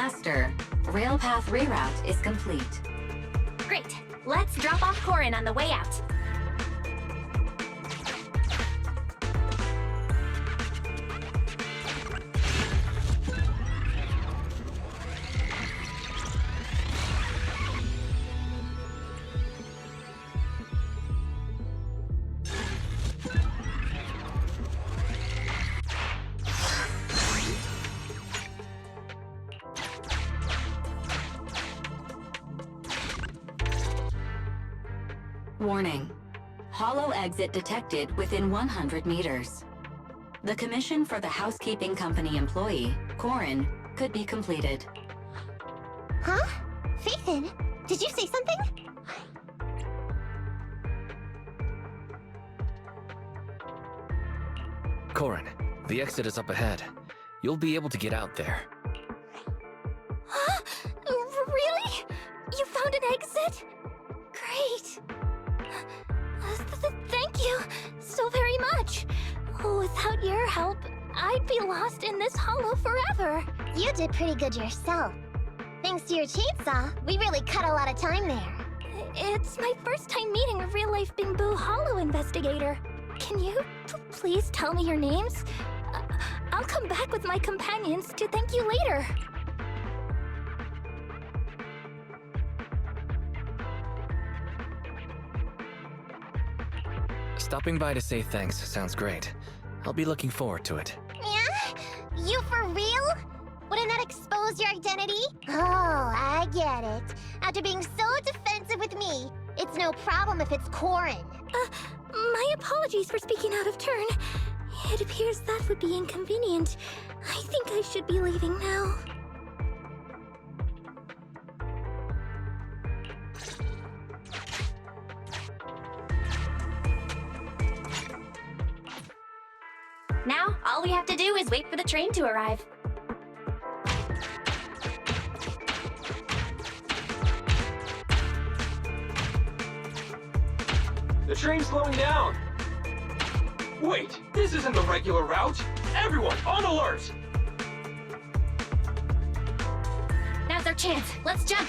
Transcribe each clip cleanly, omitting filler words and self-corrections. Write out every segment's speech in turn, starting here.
Master, rail path reroute is complete. Great. Let's drop off Corin on the way out. Warning. Hollow exit detected within 100 meters. The commission for the housekeeping company employee, Corin, could be completed. Huh? Phaethon, did you say something? Corin, the exit is up ahead. You'll be able to get out there. Huh? Really? You found an exit? Great. Thank you so very much. Without your help, I'd be lost in this hollow forever. You did pretty good yourself. Thanks to your chainsaw, we really cut a lot of time there. It's my first time meeting a real-life Bingbu Hollow investigator. Can you please tell me your names? I'll come back with my companions to thank you later. Stopping by to say thanks sounds great. I'll be looking forward to it. Yeah? You for real? Wouldn't that expose your identity? Oh, I get it. After being so defensive with me, it's no problem if it's Corin. My apologies for speaking out of turn. It appears that would be inconvenient. I think I should be leaving now. Now, all we have to do is wait for the train to arrive. The train's slowing down! Wait, this isn't the regular route! Everyone, on alert! Now's our chance. Let's jump!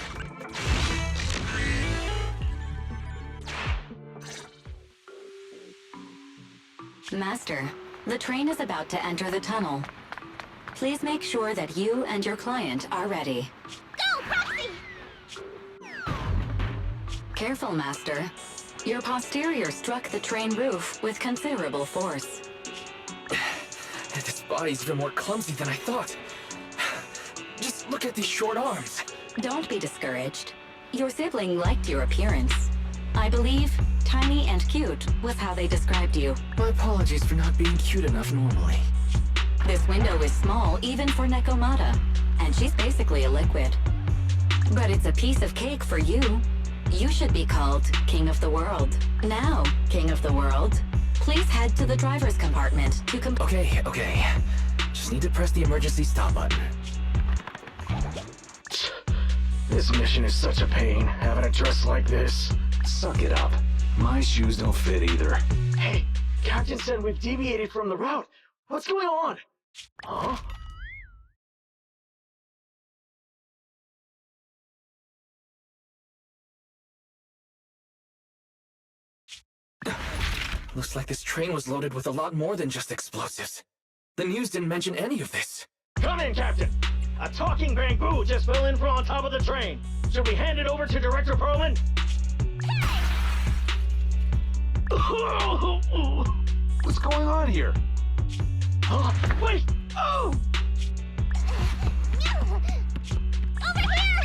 Master, the train is about to enter the tunnel. Please make sure that you and your client are ready. Go, Proxy! Careful, Master. Your posterior struck the train roof with considerable force. This body's even more clumsy than I thought. Just look at these short arms. Don't be discouraged. Your sibling liked your appearance. I believe tiny and cute was how they described you. My apologies for not being cute enough normally. This window is small even for Nekomata, and she's basically a liquid. But it's a piece of cake for you. You should be called King of the World. Now, King of the World, please head to the driver's compartment to Okay. Just need to press the emergency stop button. This mission is such a pain, having a dress like this. Suck it up. My shoes don't fit either. Hey, Captain said we've deviated from the route. What's going on? Huh? Looks like this train was loaded with a lot more than just explosives. The news didn't mention any of this. Come in, Captain! A talking bamboo just fell in from on top of the train. Should we hand it over to Director Perlman? What's going on here? Huh? Wait! Oh! Over here!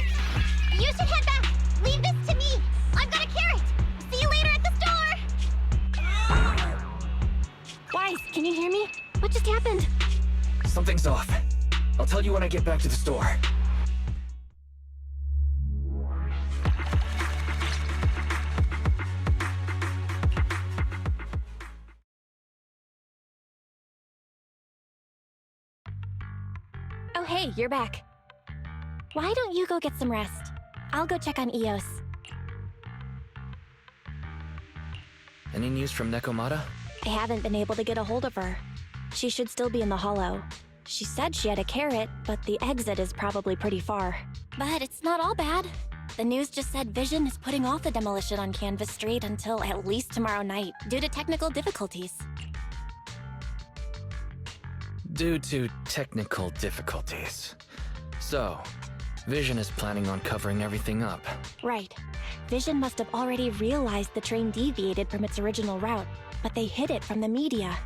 You should head back! Leave this to me! I've got a carrot! See you later at the store! Guys, can you hear me? What just happened? Something's off. I'll tell you when I get back to the store. Oh, hey, you're back. Why don't you go get some rest? I'll go check on Eos. Any news from Nekomata? I haven't been able to get a hold of her. She should still be in the hollow. She said she had a carrot, but the exit is probably pretty far. But it's not all bad. The news just said Vision is putting off the demolition on Canvas Street until at least tomorrow night, due to technical difficulties. Due to technical difficulties. So, Vision is planning on covering everything up. Right. Vision must have already realized the train deviated from its original route, but they hid it from the media.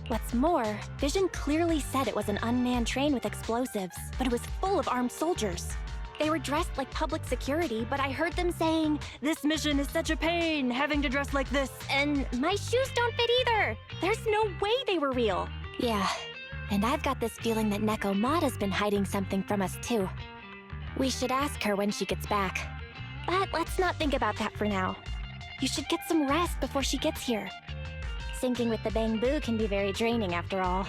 What's more, Vision clearly said it was an unmanned train with explosives, but it was full of armed soldiers. They were dressed like public security, but I heard them saying, "This mission is such a pain, having to dress like this," and my shoes don't fit either. There's no way they were real. Yeah, and I've got this feeling that Nekomata's been hiding something from us too. We should ask her when she gets back. But let's not think about that for now. You should get some rest before she gets here. Syncing with the Bangbu can be very draining after all.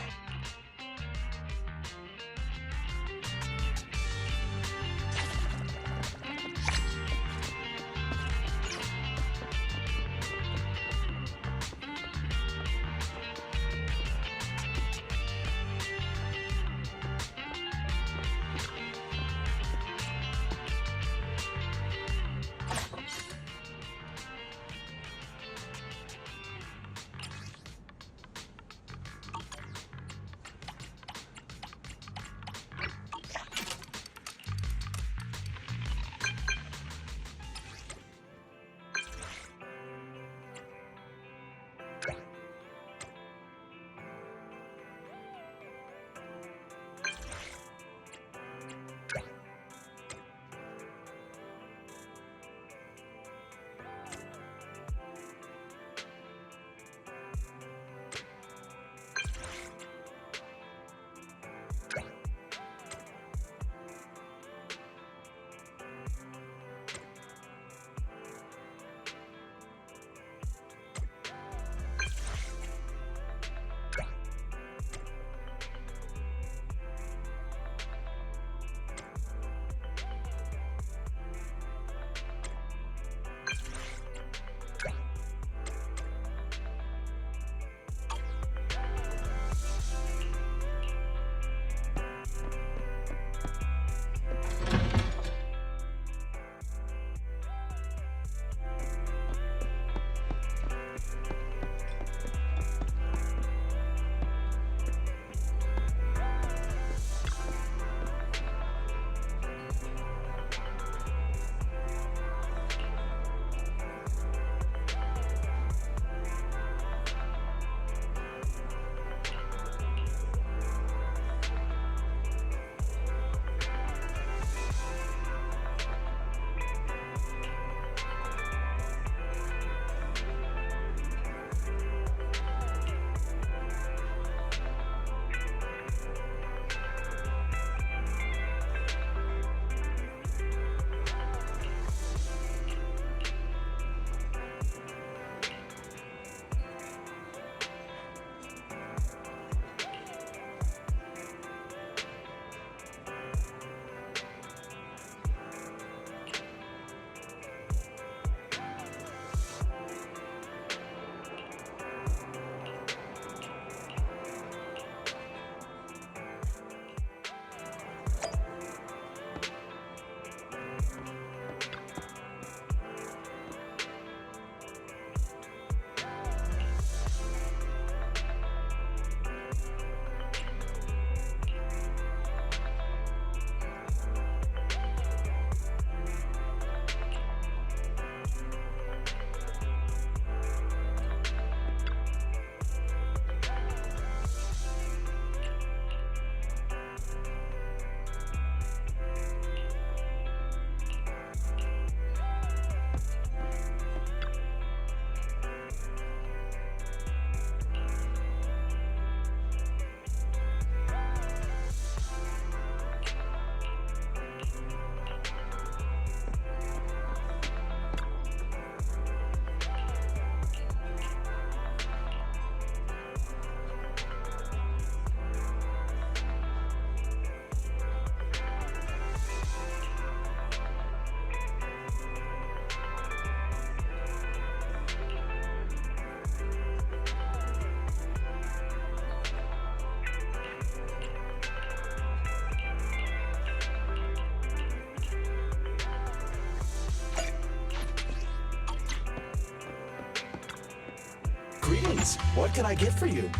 Greetings. What can I get for you?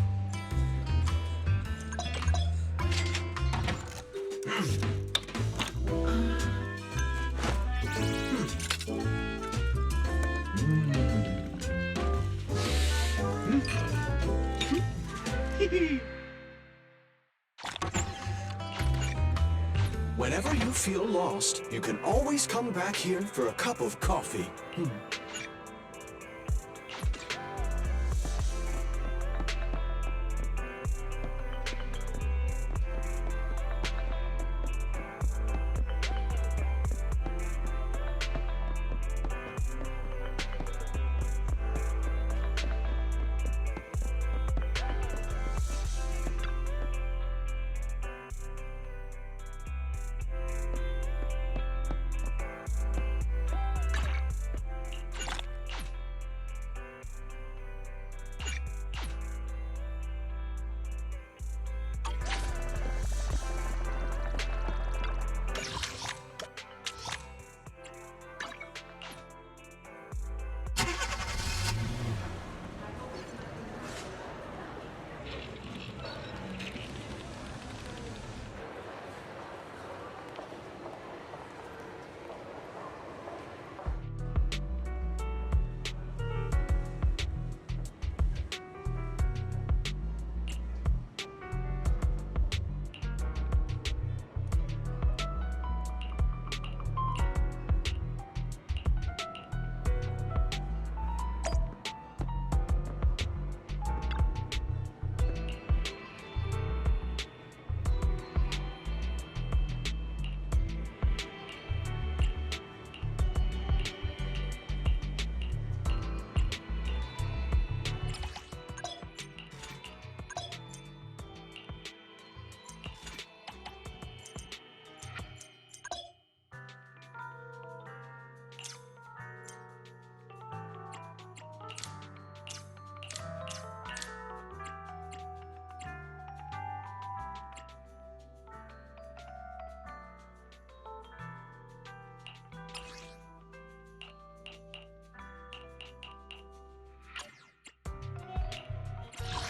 Whenever you feel lost, you can always come back here for a cup of coffee.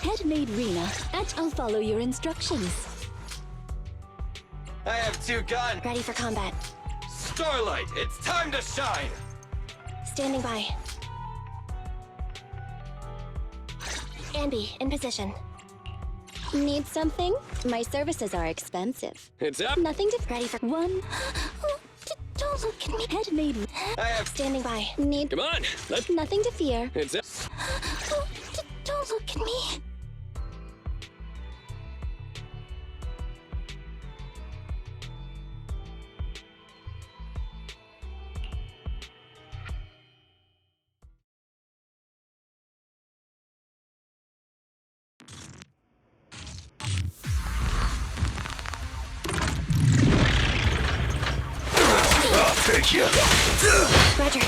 Headmaid Rena, and I'll follow your instructions. I have two guns. Ready for combat. Starlight, it's time to shine. Standing by. Anby, in position. Need something? My services are expensive. It's up. Nothing to... Ready for... One. Don't look at me. Headmaid. I have. Standing by. Need... Come on. Let's. Nothing to fear. It's up. Don't look at me. Take you. Roger.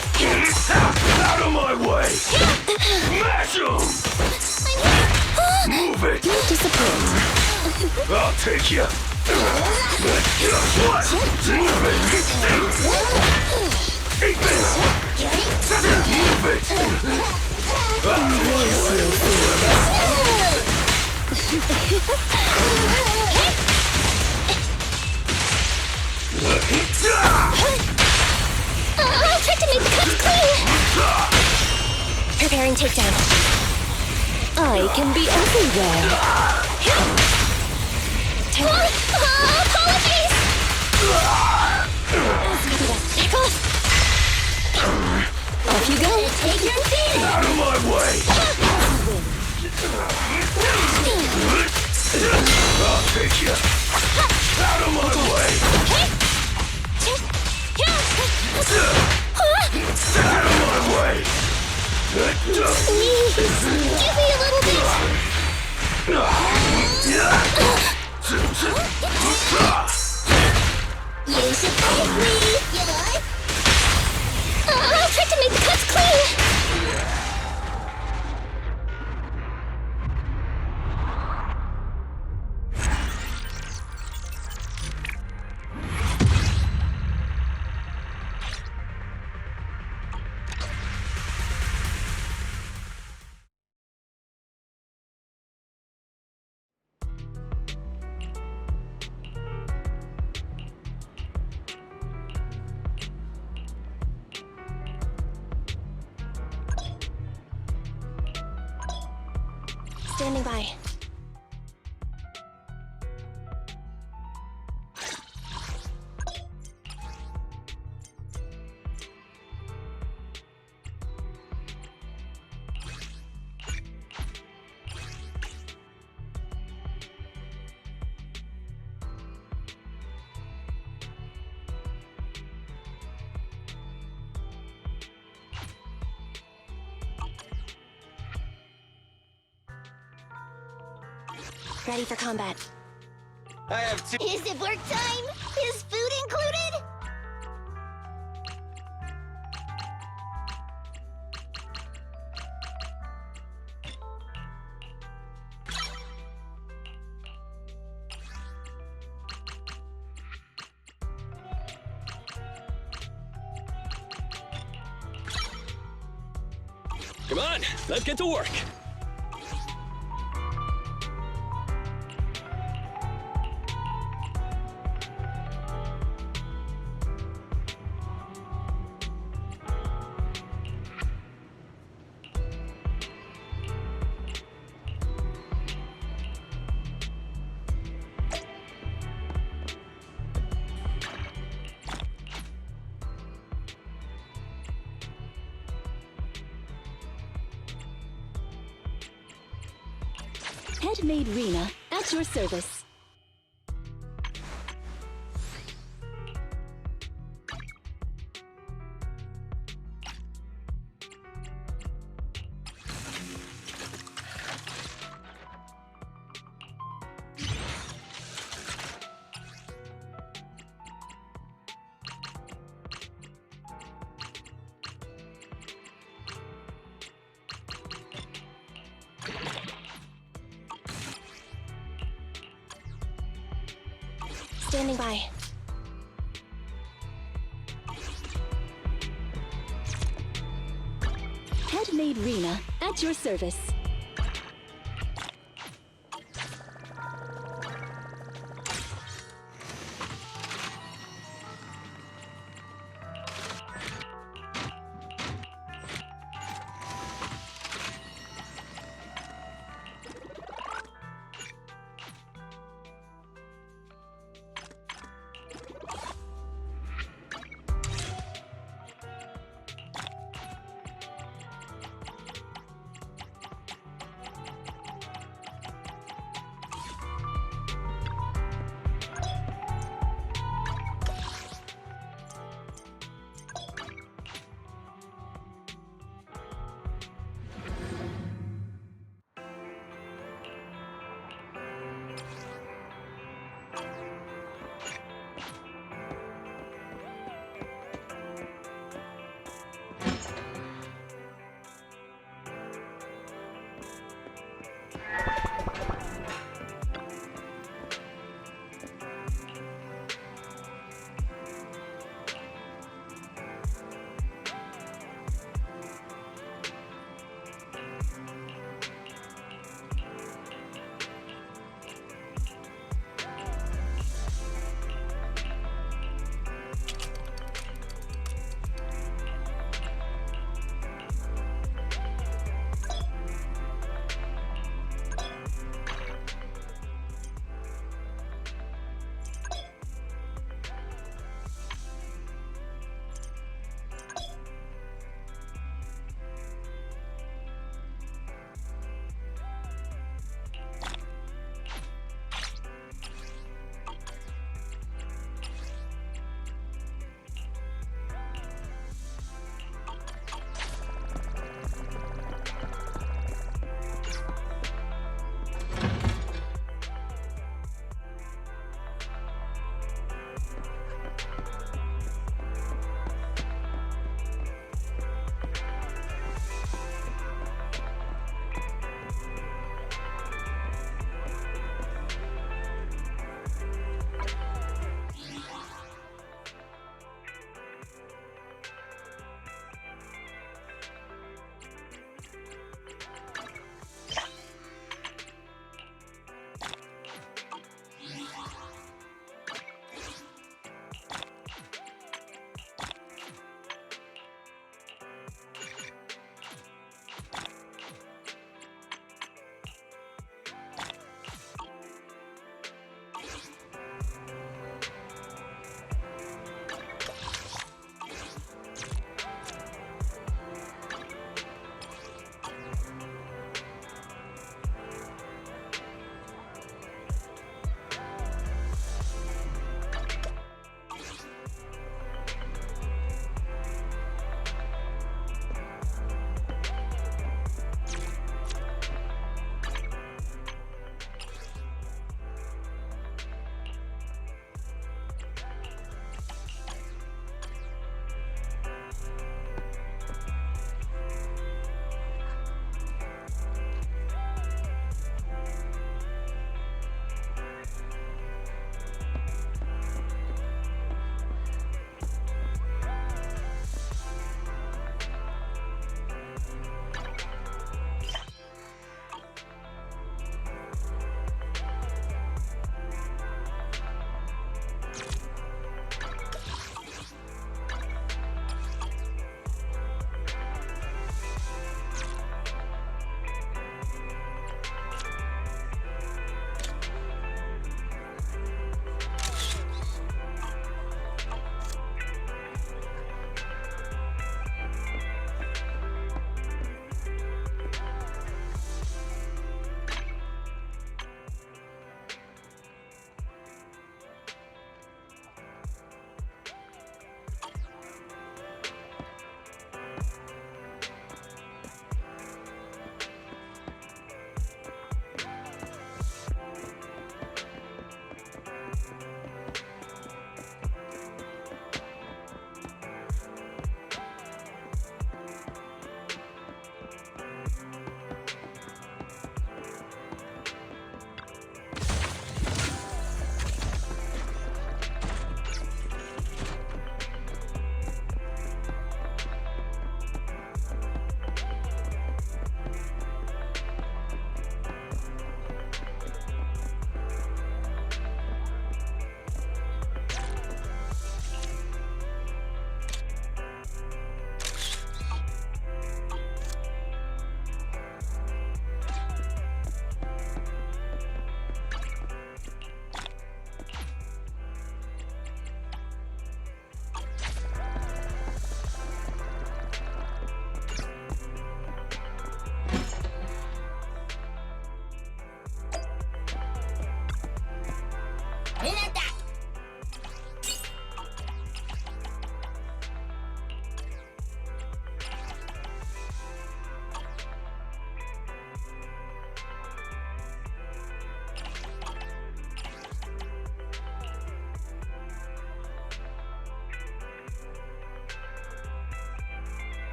Out of my way! Smash him! Move it! Disappoint. I'll take you. What? Move it! Eat this! Move it! Out of my way! I'll try to make the cuts clean. Preparing takedown. I can be everywhere. Apologies! Back off! Off you go. Take your seat! Out of my way! I'll take you. Out of my way! Out of my way! Please, give me a little bit. You should take me. You would? I'll try to make the cuts clean. Standing by. Ready for combat. I have two. Is it work time? Is food included? Come on, let's get to work. Head-made Rena, at your service. Standing by. Head-made Rena, at your service.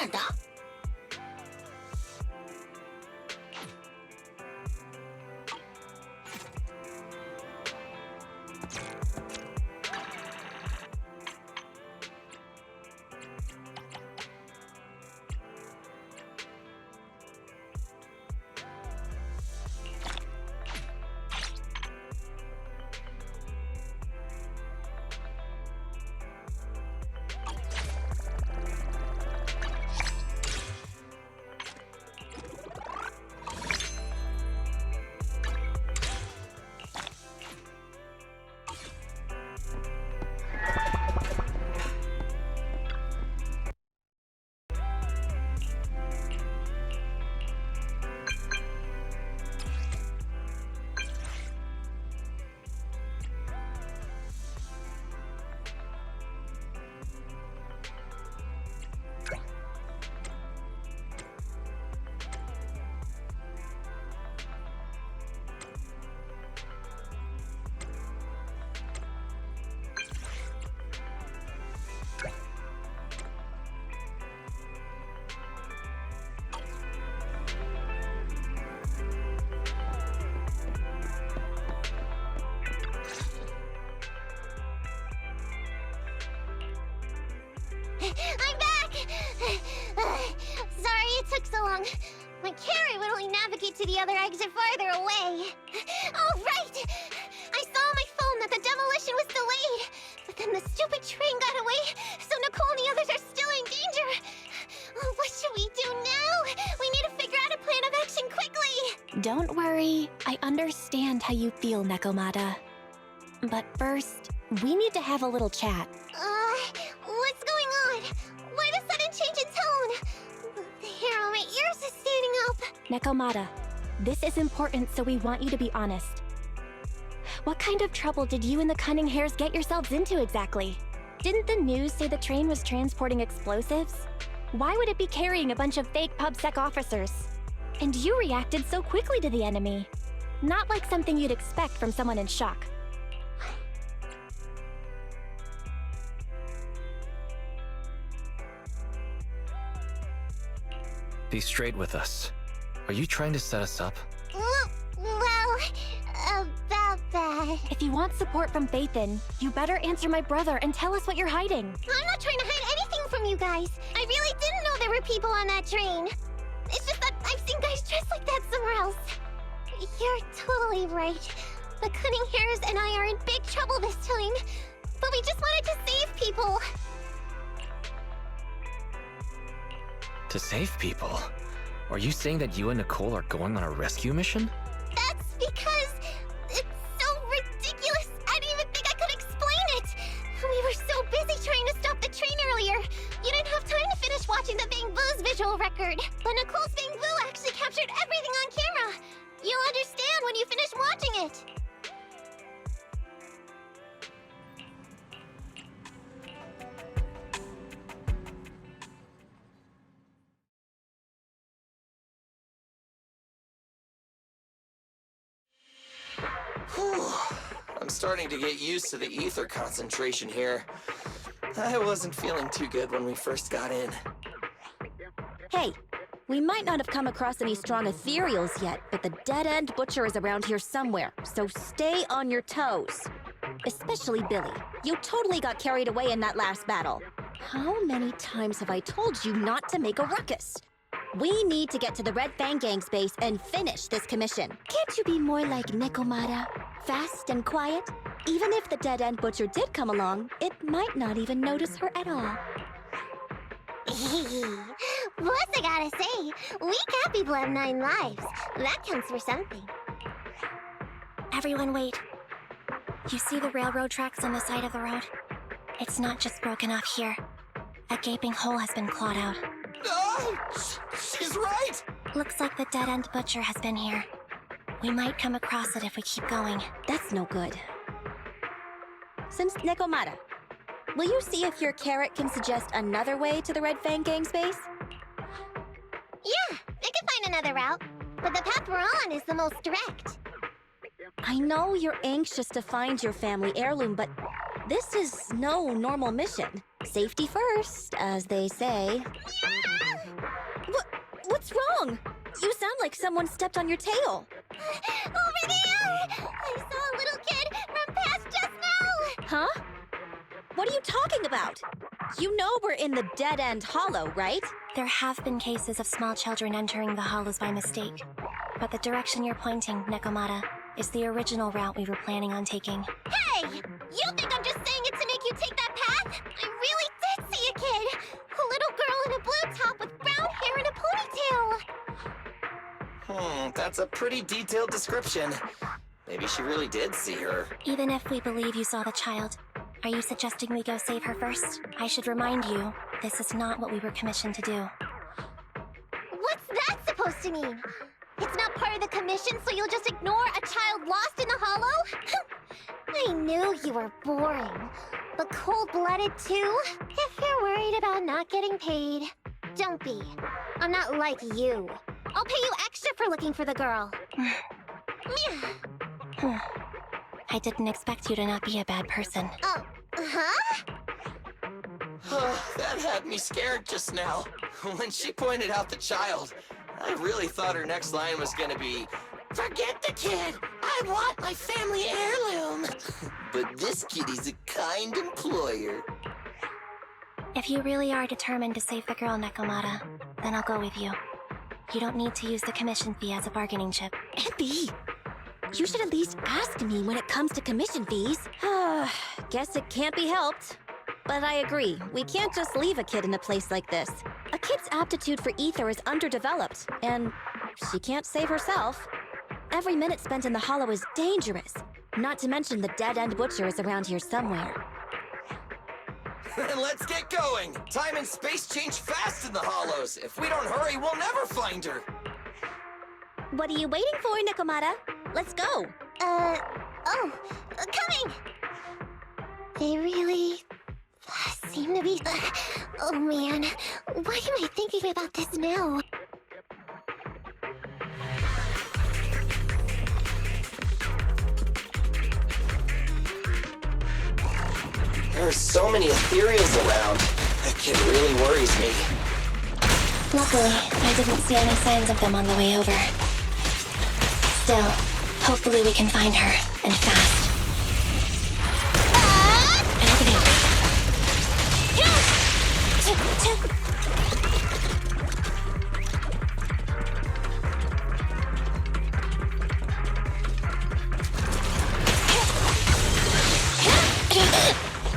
なんだ？I'm back! Sorry it took so long. My carrot would only navigate to the other exit farther away. Oh, right! I saw on my phone that the demolition was delayed. But then the stupid train got away, so Nicole and the others are still in danger. Oh, what should we do now? We need to figure out a plan of action quickly! Don't worry. I understand how you feel, Nekomata. But first, we need to have a little chat. What's going on? Why the sudden change in tone? The hair on my ears is standing up. Nekomata, this is important, so we want you to be honest. What kind of trouble did you and the Cunning Hares get yourselves into exactly? Didn't the news say the train was transporting explosives? Why would it be carrying a bunch of fake PubSec officers? And you reacted so quickly to the enemy. Not like something you'd expect from someone in shock. Be straight with us. Are you trying to set us up? Well, about that. If you want support from Phaethon, you better answer my brother and tell us what you're hiding. I'm not trying to hide anything from you guys. I really didn't know there were people on that train. It's just that I've seen guys dressed like that somewhere else. You're totally right. The Cunning Hares and I are in big trouble this time. But we just wanted to save people. To save people? Are you saying that you and Nicole are going on a rescue mission? That's because it's so ridiculous. I didn't even think I could explain it. We were so busy trying to stop the train earlier. You didn't have time to finish watching the Bang Boo's visual record. But Nicole's Bang Boo actually captured everything on camera. You'll understand when you finish watching it. I'm starting to get used to the ether concentration here. I wasn't feeling too good when we first got in. Hey, we might not have come across any strong ethereals yet, but the dead-end butcher is around here somewhere, so stay on your toes. Especially Billy. You totally got carried away in that last battle. How many times have I told you not to make a ruckus? We need to get to the Red Fang Gang's base and finish this commission. Can't you be more like Nekomata? Fast and quiet? Even if the dead-end butcher did come along, it might not even notice her at all. Plus, I gotta say, we cat people have 9 lives. That counts for something. Everyone wait. You see the railroad tracks on the side of the road? It's not just broken off here. A gaping hole has been clawed out. Oh, she's right! Looks like the dead-end butcher has been here. We might come across it if we keep going. That's no good. Since Nekomata, will you see if your carrot can suggest another way to the Red Fang Gang's base? Yeah, I can find another route. But the path we're on is the most direct. I know you're anxious to find your family heirloom, but this is no normal mission. Safety first, as they say. Yeah! What's wrong? You sound like someone stepped on your tail. Over there! I saw a little kid run past just now! Huh? What are you talking about? You know we're in the dead-end hollow, right? There have been cases of small children entering the hollows by mistake. But the direction you're pointing, Nekomata, is the original route we were planning on taking. Hey! You think I'm just saying it to make you take that path? I really did see a kid! A little girl in a blue top with brown hair and a ponytail! That's a pretty detailed description. Maybe she really did see her. Even if we believe you saw the child, are you suggesting we go save her first? I should remind you, this is not what we were commissioned to do. What's that supposed to mean? It's not part of the commission, so you'll just ignore a child lost in the hollow? I knew you were boring. But cold-blooded too? If you're worried about not getting paid, don't be. I'm not like you. I'll pay you extra for looking for the girl. I didn't expect you to not be a bad person. Oh, huh? That had me scared just now. When she pointed out the child, I really thought her next line was gonna be, "Forget the kid! I want my family heirloom!" But this kitty's a kind employer. If you really are determined to save the girl, Nekomata, then I'll go with you. You don't need to use the commission fee as a bargaining chip. Abby! You should at least ask me when it comes to commission fees. Guess it can't be helped. But I agree, we can't just leave a kid in a place like this. A kid's aptitude for ether is underdeveloped, and she can't save herself. Every minute spent in the hollow is dangerous. Not to mention the dead-end butcher is around here somewhere. Then let's get going! Time and space change fast in the hollows. If we don't hurry, we'll never find her. What are you waiting for, Nekomata? Let's go! Coming! They really seem to be... oh man, why am I thinking about this now? There are so many ethereals around. That kid really worries me. Luckily, I didn't see any signs of them on the way over. Still, hopefully we can find her, and fast.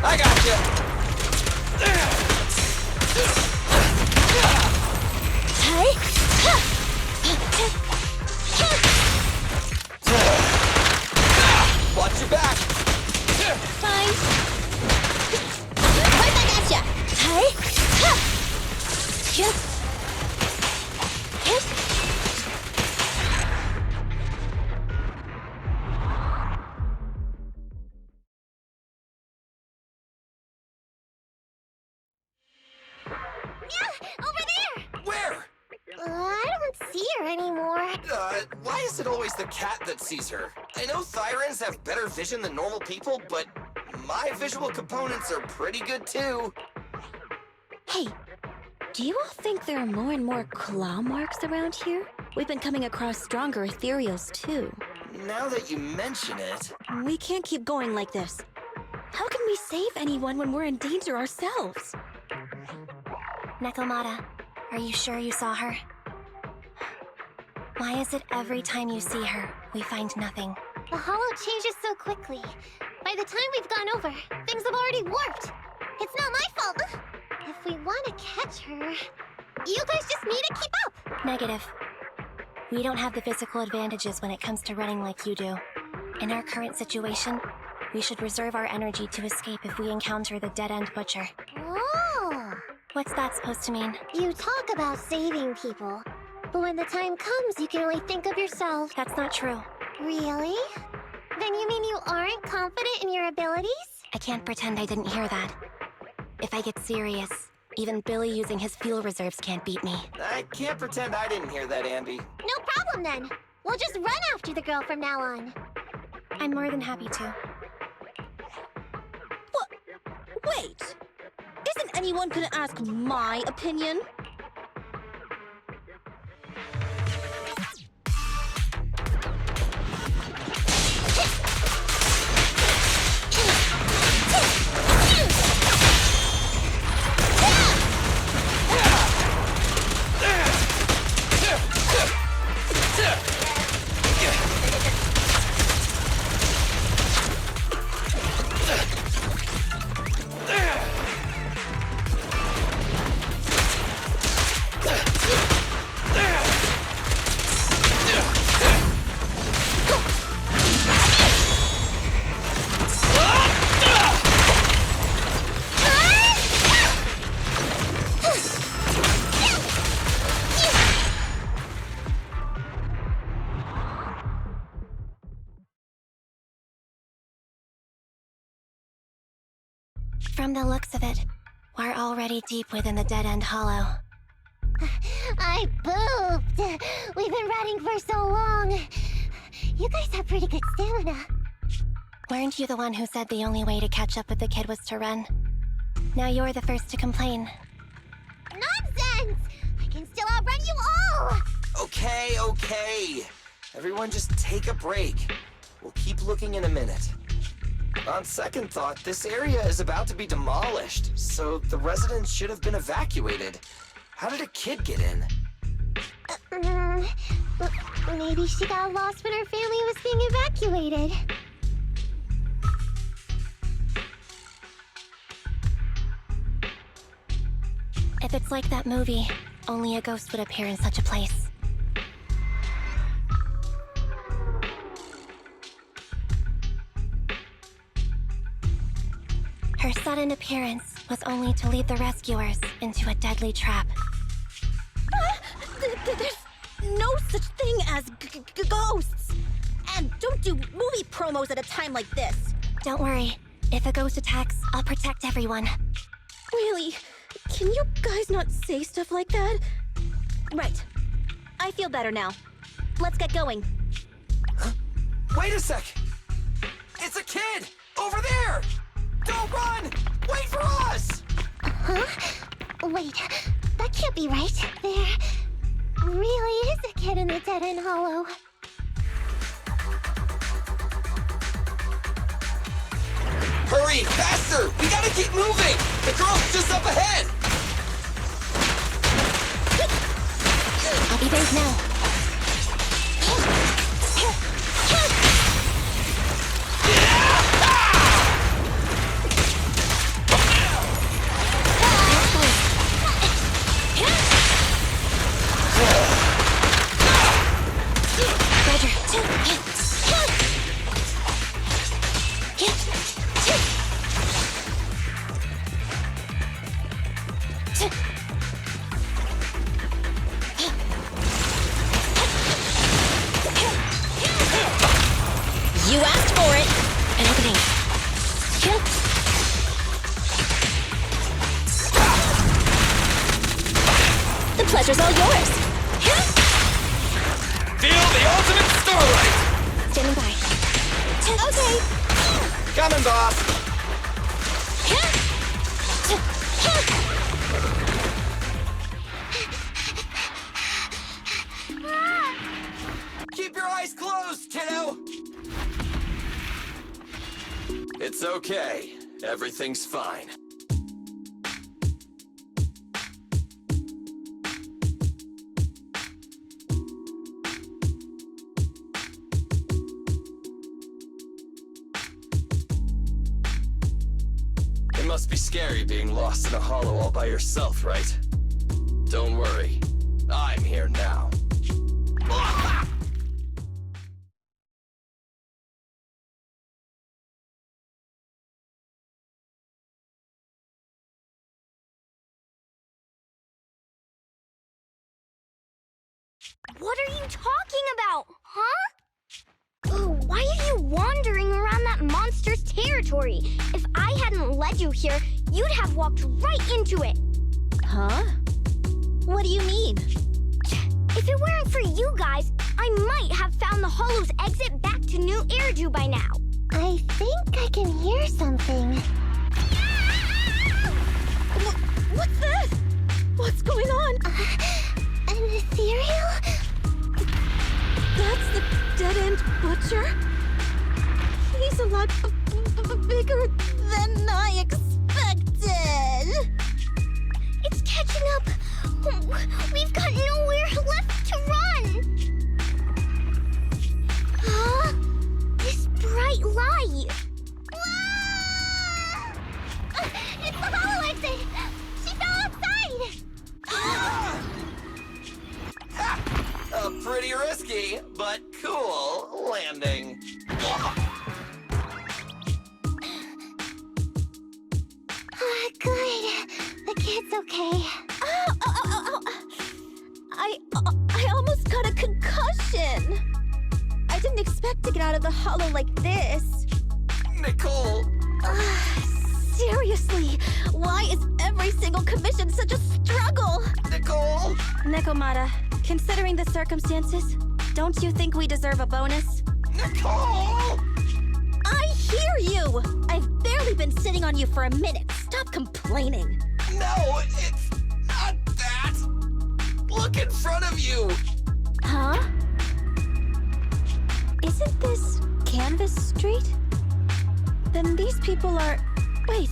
I got you. Watch your back. Fine. Right back at ya. Why is it always the cat that sees her? I know Thyrans have better vision than normal people, but my visual components are pretty good too. Hey, do you all think there are more and more claw marks around here? We've been coming across stronger ethereals too. Now that you mention it... We can't keep going like this. How can we save anyone when we're in danger ourselves? Nekomata, are you sure you saw her? Why is it every time you see her, we find nothing? The hollow changes so quickly. By the time we've gone over, things have already warped. It's not my fault. If we want to catch her, you guys just need to keep up. Negative. We don't have the physical advantages when it comes to running like you do. In our current situation, we should reserve our energy to escape if we encounter the dead-end butcher. Oh! What's that supposed to mean? You talk about saving people, but when the time comes, you can only think of yourself. That's not true. Really? Then you mean you aren't confident in your abilities? I can't pretend I didn't hear that. If I get serious, even Billy using his fuel reserves can't beat me. I can't pretend I didn't hear that, Ambi. No problem then. We'll just run after the girl from now on. I'm more than happy to. Wait! Isn't anyone gonna ask my opinion? From the looks of it, we're already deep within the dead-end hollow. I pooped! We've been running for so long. You guys have pretty good stamina. Weren't you the one who said the only way to catch up with the kid was to run? Now you're the first to complain. Nonsense! I can still outrun you all! Okay. Everyone just take a break. We'll keep looking in a minute. On second thought, this area is about to be demolished, so the residents should have been evacuated. How did a kid get in? Maybe she got lost when her family was being evacuated. If it's like that movie, only a ghost would appear in such a place. Her sudden appearance was only to lead the rescuers into a deadly trap. There's no such thing as ghosts! And don't do movie promos at a time like this! Don't worry. If a ghost attacks, I'll protect everyone. Really? Can you guys not say stuff like that? Right. I feel better now. Let's get going. Huh? Wait a sec! It's a kid! Over there! Don't run! Wait for us! Huh? Wait, that can't be right. There really is a kid in the dead-end hollow. Hurry! Faster! We gotta keep moving! The girl's just up ahead! I'll be brave now. You asked for it! An opening. The pleasure's all yours! Feel the ultimate starlight! Standing by. Okay! Coming, boss! Keep your eyes closed, kiddo! It's okay. Everything's fine. It must be scary being lost in a hollow all by yourself, right? Don't worry. I'm here now. What are you talking about, huh? Oh, why are you wandering around that monster's territory? If I hadn't led you here, you'd have walked right into it. Huh? What do you mean? If it weren't for you guys, I might have found the hollow's exit back to New Eridu by now. I think I can hear something. What's that? What's going on? An ethereal? That's the dead-end butcher? He's a lot bigger than I expected. It's catching up. We've got nowhere left to run. Huh? This bright light. Ah! It's the hollow exit. She fell outside. A pretty risky, but cool landing. Good. The kid's okay. Ow! I almost got a concussion. I didn't expect to get out of the hollow like this. Nicole! Seriously, why is every single commission such a struggle? Nicole! Nekomata, considering the circumstances, don't you think we deserve a bonus? Nicole! I hear you! I've barely been sitting on you for a minute. Stop complaining. No, it's not that! Look in front of you! Huh? Isn't this Canvas Street? Then these people are... Wait.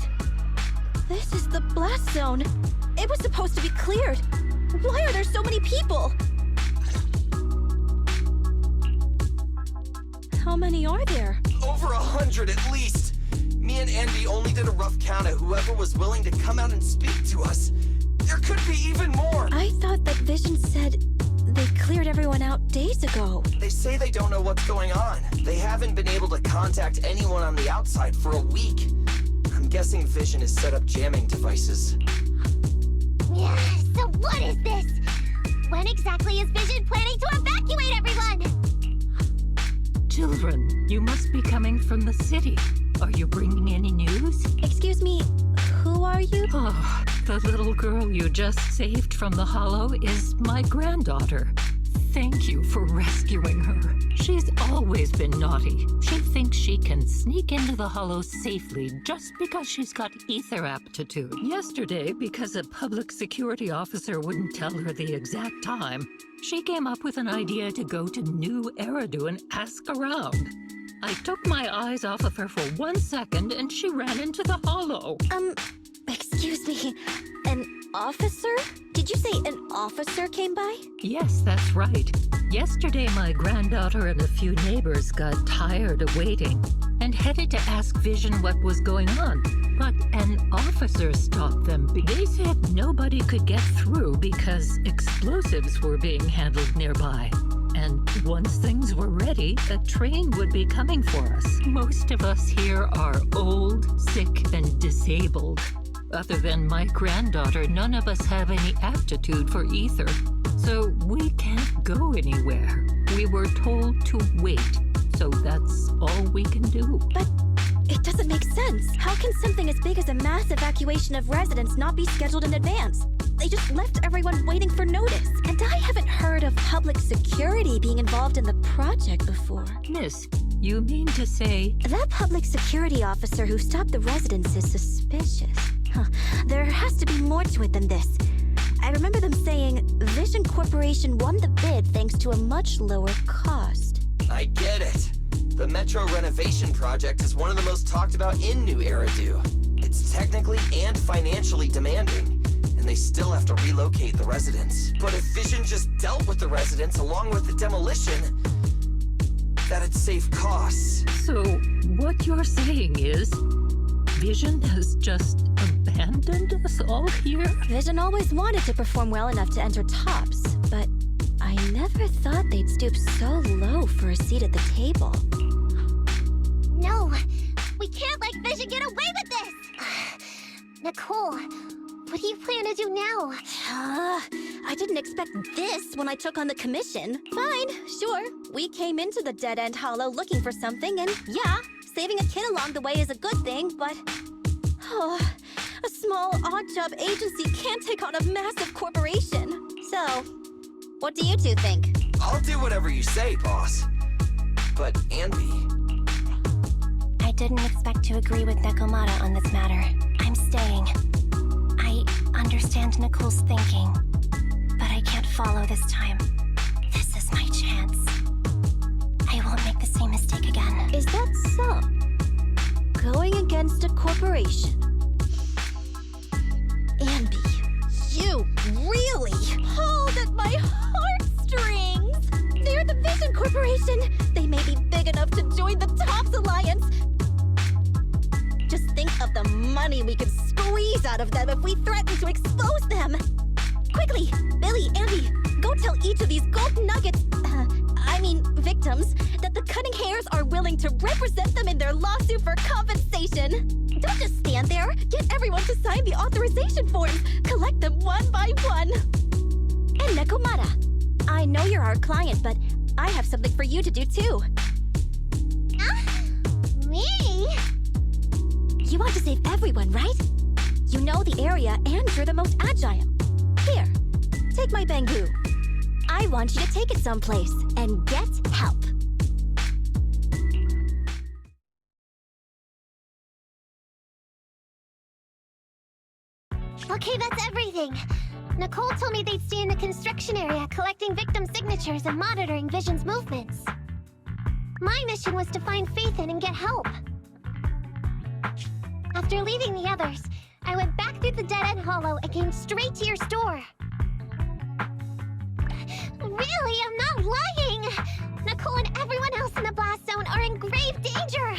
This is the blast zone. It was supposed to be cleared. Why are there so many people? How many are there? Over 100 at least. Me and Andy only did a rough count of whoever was willing to come out and speak to us. There could be even more. I thought that Vision said they cleared everyone out days ago. They say they don't know what's going on. They haven't been able to contact anyone on the outside for a week. I'm guessing Vision has set up jamming devices. Yeah, so what is this? When exactly is Vision planning to evacuate everyone? Children, you must be coming from the city. Are you bringing any news? Excuse me, who are you? Oh, the little girl you just saved from the Hollow is my granddaughter. Thank you for rescuing her. She's always been naughty. She thinks she can sneak into the Hollow safely just because she's got ether aptitude. Yesterday, because a public security officer wouldn't tell her the exact time, she came up with an idea to go to New Eridu and ask around. I took my eyes off of her for 1 second and she ran into the Hollow. Excuse me, an officer? Did you say an officer came by? Yes, that's right. Yesterday, my granddaughter and a few neighbors got tired of waiting and headed to ask Vision what was going on. But an officer stopped them. They said nobody could get through because explosives were being handled nearby. And once things were ready, a train would be coming for us. Most of us here are old, sick, and disabled. Other than my granddaughter, none of us have any aptitude for ether. So we can't go anywhere. We were told to wait. So that's all we can do. But it doesn't make sense. How can something as big as a mass evacuation of residents not be scheduled in advance? They just left everyone waiting for notice. And I haven't heard of public security being involved in the project before. Miss, you mean to say... That public security officer who stopped the residents is suspicious. Huh. There has to be more to it than this. I remember them saying Vision Corporation won the bid thanks to a much lower cost. I get it. The Metro renovation project is one of the most talked about in New Eridu. It's technically and financially demanding, and they still have to relocate the residents. But if Vision just dealt with the residents along with the demolition, that'd save costs. So, what you're saying is, Vision has just abandoned us all here? Vision always wanted to perform well enough to enter tops, but I never thought they'd stoop so low for a seat at the table. No, we can't let Vision get away with this! Nicole, what do you plan to do now? I didn't expect this when I took on the commission. Fine, sure. We came into the dead-end hollow looking for something, and yeah, saving a kid along the way is a good thing, but... a small, odd-job agency can't take on a massive corporation. So, what do you two think? I'll do whatever you say, boss. But Andy... I didn't expect to agree with Nekomata on this matter. I'm staying. I understand Nicole's thinking, but I can't follow this time. This is my chance. I won't make the same mistake again. Is that so? Going against a corporation? Andy, you really pulled at my heartstrings! They're the Vision Corporation! They may be big enough to join the TOPS Alliance! Just think of the money we could squeeze out of them if we threaten to expose them! Quickly, Billy, Andy, go tell each of these gold nuggets, victims, that the cutting hairs are willing to represent them in their lawsuit for compensation. Don't just stand there. Get everyone to sign the authorization forms. Collect them one by one. And Nekomata, I know you're our client, but I have something for you to do too. Me? You want to save everyone, right? You know the area and you're the most agile. Here, take my bamboo. I want you to take it someplace and get help. Okay, that's everything. Nicole told me they'd stay in the construction area collecting victim signatures and monitoring Vision's movements. My mission was to find Faithin and get help. After leaving the others, I went back through the dead-end hollow and came straight to your store. Really, I'm not lying! Nicole and everyone else in the blast zone are in grave danger!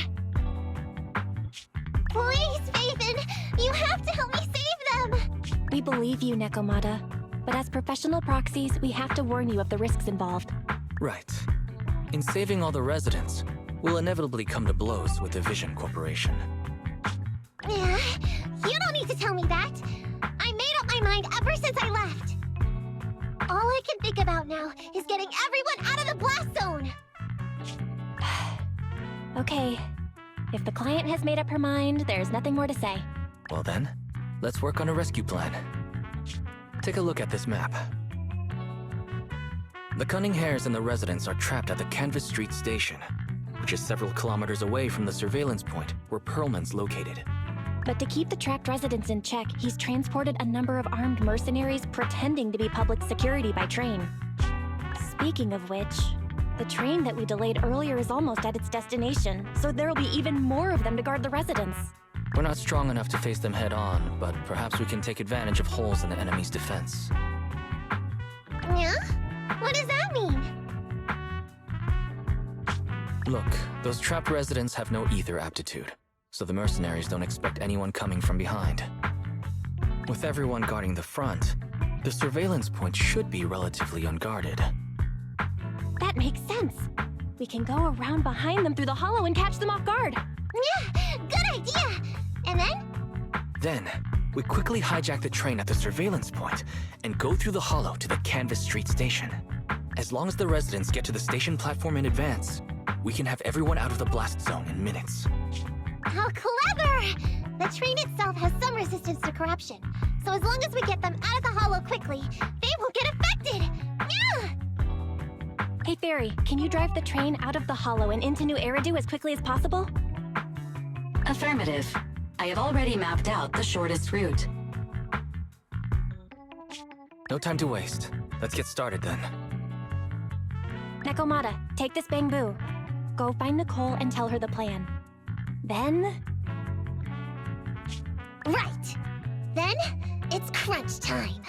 Please, Faithin, you have to help me save them! We believe you, Nekomata. But as professional proxies, we have to warn you of the risks involved. Right. In saving all the residents, we'll inevitably come to blows with the Vision Corporation. Yeah, you don't need to tell me that. I made up my mind ever since I left. All I can think about now is getting everyone out of the blast zone. Okay. If the client has made up her mind, there's nothing more to say. Well then, let's work on a rescue plan. Take a look at this map. The Cunning Hares and the residents are trapped at the Canvas Street station, which is several kilometers away from the surveillance point where Perlman's located. But to keep the trapped residents in check, he's transported a number of armed mercenaries pretending to be public security by train. Speaking of which, the train that we delayed earlier is almost at its destination, so there'll be even more of them to guard the residents. We're not strong enough to face them head-on, but perhaps we can take advantage of holes in the enemy's defense. Yeah? What does that mean? Look, those trapped residents have no ether aptitude, so the mercenaries don't expect anyone coming from behind. With everyone guarding the front, the surveillance point should be relatively unguarded. That makes sense. We can go around behind them through the hollow and catch them off guard. Yeah, good idea! And then? Then, we quickly hijack the train at the surveillance point and go through the hollow to the Canvas Street station. As long as the residents get to the station platform in advance, we can have everyone out of the blast zone in minutes. How clever! The train itself has some resistance to corruption, so as long as we get them out of the hollow quickly, they won't get affected! Yeah! Hey Fairy, can you drive the train out of the hollow and into New Eridu as quickly as possible? Affirmative. I have already mapped out the shortest route. No time to waste. Let's get started then. Nekomata, take this bamboo. Go find Nicole and tell her the plan. Then... Right! Then, it's crunch time.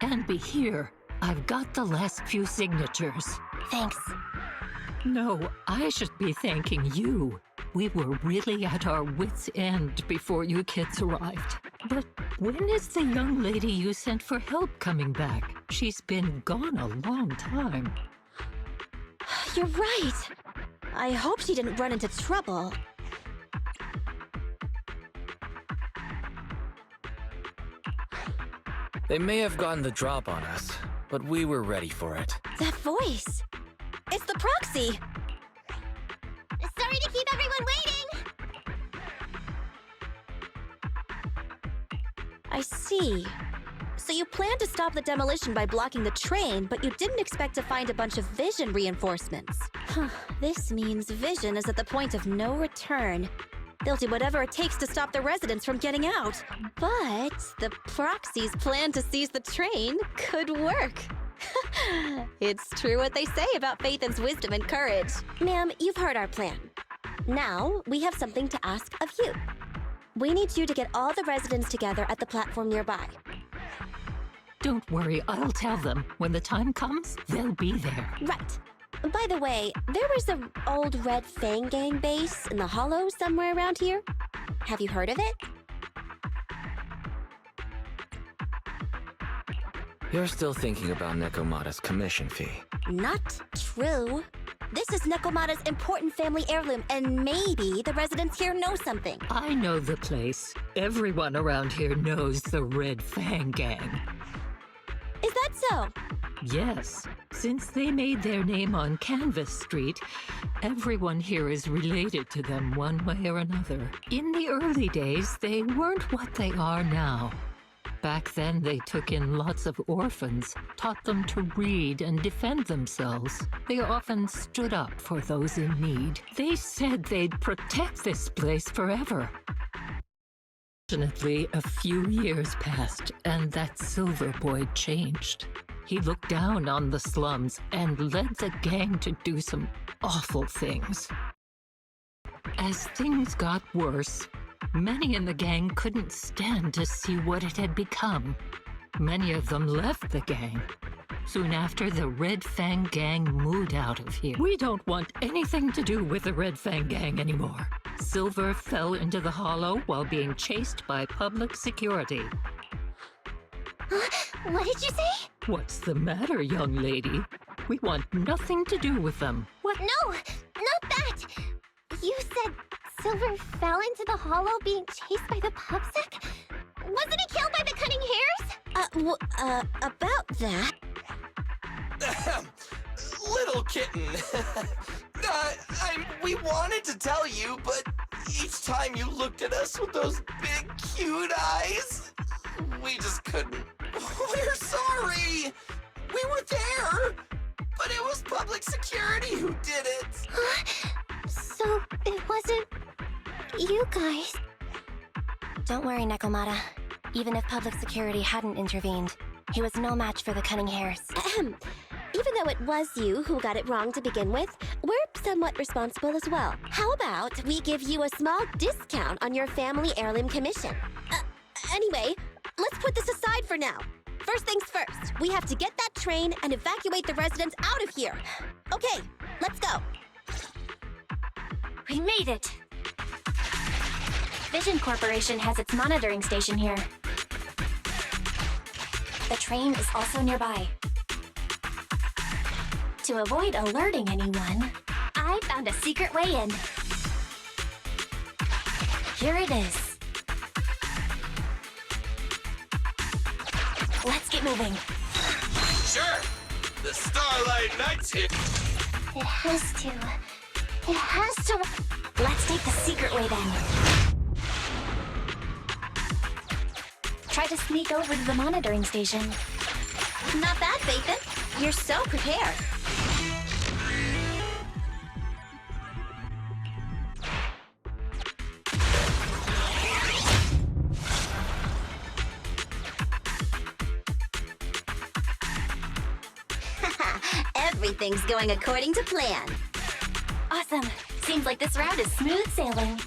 Canby, here. I've got the last few signatures. Thanks. No, I should be thanking you. We were really at our wits' end before you kids arrived. But when is the young lady you sent for help coming back? She's been gone a long time. You're right. I hope she didn't run into trouble. They may have gotten the drop on us, but we were ready for it. That voice! It's the proxy! Sorry to keep everyone waiting! I see. So you planned to stop the demolition by blocking the train, but you didn't expect to find a bunch of vision reinforcements. This means vision is at the point of no return. They'll do whatever it takes to stop the residents from getting out. But the proxy's plan to seize the train could work. It's true what they say about Phaethon's wisdom and courage. Ma'am, you've heard our plan. Now, we have something to ask of you. We need you to get all the residents together at the platform nearby. Don't worry, I'll tell them. When the time comes, they'll be there. Right. By the way, there was an old Red Fang Gang base in the Hollow somewhere around here. Have you heard of it? You're still thinking about Nekomata's commission fee. Not true. This is Nekomata's important family heirloom, and maybe the residents here know something. I know the place. Everyone around here knows the Red Fang Gang. Is that so? Yes. Since they made their name on Canvas Street, everyone here is related to them one way or another. In the early days, they weren't what they are now. Back then, they took in lots of orphans, taught them to read and defend themselves. They often stood up for those in need. They said they'd protect this place forever. Fortunately, a few years passed, and that Silver Boy changed. He looked down on the slums and led the gang to do some awful things. As things got worse, many in the gang couldn't stand to see what it had become. Many of them left the gang. Soon after, the Red Fang Gang moved out of here. We don't want anything to do with the Red Fang Gang anymore. Silver fell into the Hollow while being chased by public security. What did you say? What's the matter, young lady? We want nothing to do with them. What? No, not that! You said Silver fell into the Hollow being chased by the PubSec? Wasn't he killed by the Cunning Hares? About that... Little kitten. We wanted to tell you, but each time you looked at us with those big, cute eyes, we just couldn't. We're sorry. We were there, but it was public security who did it. So it wasn't you guys. Don't worry, Nekomata. Even if public security hadn't intervened, he was no match for the Cunning Hares. Even though it was you who got it wrong to begin with, we're somewhat responsible as well. How about we give you a small discount on your family heirloom commission? Anyway, let's put this aside for now. First things first, we have to get that train and evacuate the residents out of here. Okay, let's go. We made it! Vision Corporation has its monitoring station here. The train is also nearby. To avoid alerting anyone, I found a secret way in. Here it is. Let's get moving. Sure. The Starlight Knights here. It has to... Let's take the secret way then. Try to sneak over to the monitoring station. Not bad, Phaethon. You're so prepared. Everything's going according to plan. Awesome. Seems like this route is smooth sailing.